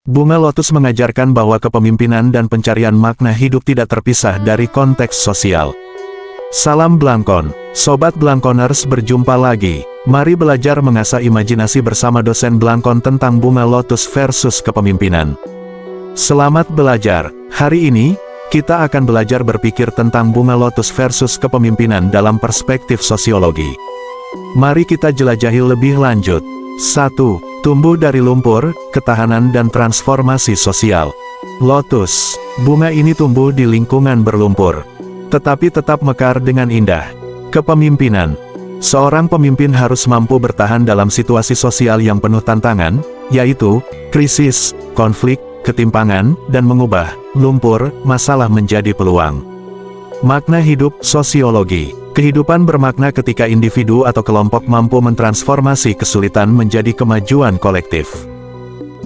Bunga lotus mengajarkan bahwa kepemimpinan dan pencarian makna hidup tidak terpisah dari konteks sosial. Salam Blangkon, Sobat Blangkoners, berjumpa lagi. Mari belajar mengasah imajinasi bersama dosen Blangkon tentang bunga lotus versus kepemimpinan. Selamat belajar. Hari ini, kita akan belajar berpikir tentang bunga lotus versus kepemimpinan dalam perspektif sosiologi. Mari kita jelajahi lebih lanjut. 1. Tumbuh dari lumpur, ketahanan dan transformasi sosial. Lotus, bunga ini tumbuh di lingkungan berlumpur, tetapi tetap mekar dengan indah. Kepemimpinan. Seorang pemimpin harus mampu bertahan dalam situasi sosial yang penuh tantangan, yaitu krisis, konflik, ketimpangan, dan mengubah lumpur masalah menjadi peluang. Makna hidup sosiologi. Kehidupan bermakna ketika individu atau kelompok mampu mentransformasi kesulitan menjadi kemajuan kolektif.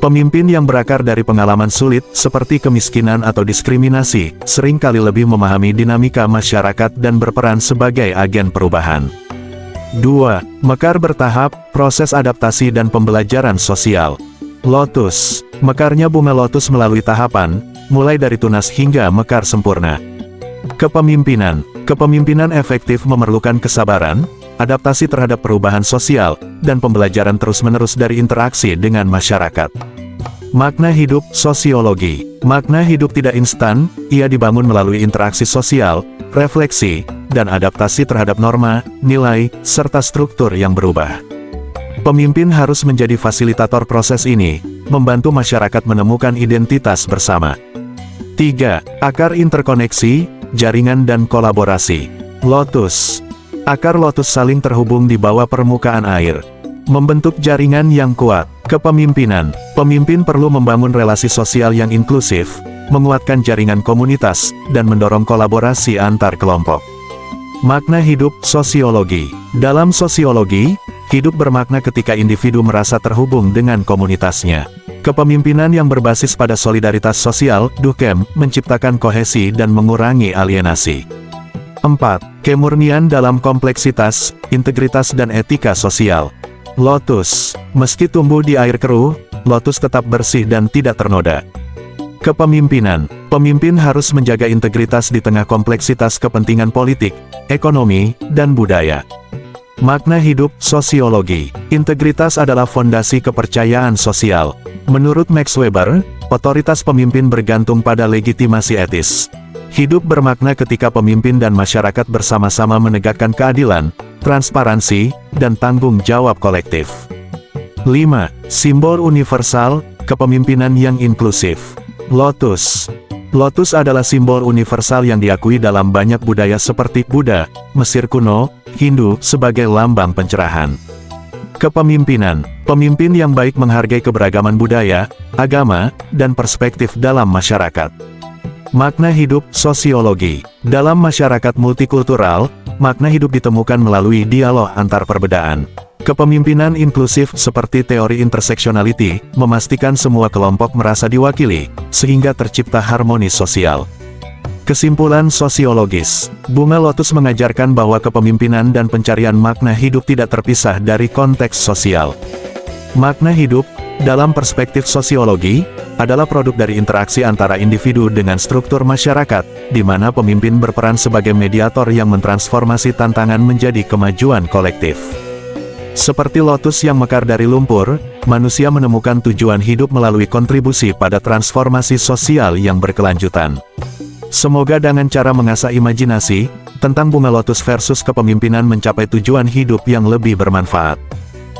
Pemimpin yang berakar dari pengalaman sulit, seperti kemiskinan atau diskriminasi, seringkali lebih memahami dinamika masyarakat dan berperan sebagai agen perubahan. 2. Mekar bertahap, proses adaptasi dan pembelajaran sosial. Lotus, mekarnya bunga lotus melalui tahapan, mulai dari tunas hingga mekar sempurna. Kepemimpinan. Kepemimpinan efektif memerlukan kesabaran, adaptasi terhadap perubahan sosial, dan pembelajaran terus-menerus dari interaksi dengan masyarakat. Makna hidup sosiologi. Makna hidup tidak instan, ia dibangun melalui interaksi sosial, refleksi, dan adaptasi terhadap norma, nilai, serta struktur yang berubah. Pemimpin harus menjadi fasilitator proses ini, membantu masyarakat menemukan identitas bersama. 3. Akar interkoneksi, jaringan dan kolaborasi. Lotus. Akar lotus saling terhubung di bawah permukaan air, membentuk jaringan yang kuat. Kepemimpinan. Pemimpin perlu membangun relasi sosial yang inklusif, menguatkan jaringan komunitas, dan mendorong kolaborasi antar kelompok. Makna hidup sosiologi. Dalam sosiologi, hidup bermakna ketika individu merasa terhubung dengan komunitasnya. Kepemimpinan yang berbasis pada solidaritas sosial, Durkheim, menciptakan kohesi dan mengurangi alienasi. 4. Kemurnian dalam kompleksitas, integritas dan etika sosial. Lotus, meski tumbuh di air keruh, lotus tetap bersih dan tidak ternoda. Kepemimpinan. Pemimpin harus menjaga integritas di tengah kompleksitas kepentingan politik, ekonomi, dan budaya. Makna hidup sosiologi. Integritas adalah fondasi kepercayaan sosial. Menurut Max Weber, otoritas pemimpin bergantung pada legitimasi etis. Hidup bermakna ketika pemimpin dan masyarakat bersama-sama menegakkan keadilan, transparansi, dan tanggung jawab kolektif. 5. Simbol universal, kepemimpinan yang inklusif. Lotus. Lotus adalah simbol universal yang diakui dalam banyak budaya seperti Buddha, Mesir kuno, Hindu sebagai lambang pencerahan. Kepemimpinan. Pemimpin yang baik menghargai keberagaman budaya, agama, dan perspektif dalam masyarakat. Makna hidup sosiologi. Dalam masyarakat multikultural, makna hidup ditemukan melalui dialog antar perbedaan. Kepemimpinan inklusif seperti teori interseksionality, memastikan semua kelompok merasa diwakili, sehingga tercipta harmoni sosial. Kesimpulan sosiologis. Bunga lotus mengajarkan bahwa kepemimpinan dan pencarian makna hidup tidak terpisah dari konteks sosial. Makna hidup, dalam perspektif sosiologi, adalah produk dari interaksi antara individu dengan struktur masyarakat, di mana pemimpin berperan sebagai mediator yang mentransformasi tantangan menjadi kemajuan kolektif. Seperti lotus yang mekar dari lumpur, manusia menemukan tujuan hidup melalui kontribusi pada transformasi sosial yang berkelanjutan. Semoga dengan cara mengasah imajinasi, tentang bunga lotus versus kepemimpinan mencapai tujuan hidup yang lebih bermanfaat.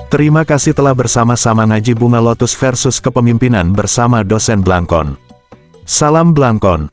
Terima kasih telah bersama-sama ngaji bunga lotus versus kepemimpinan bersama dosen Blangkon. Salam Blangkon.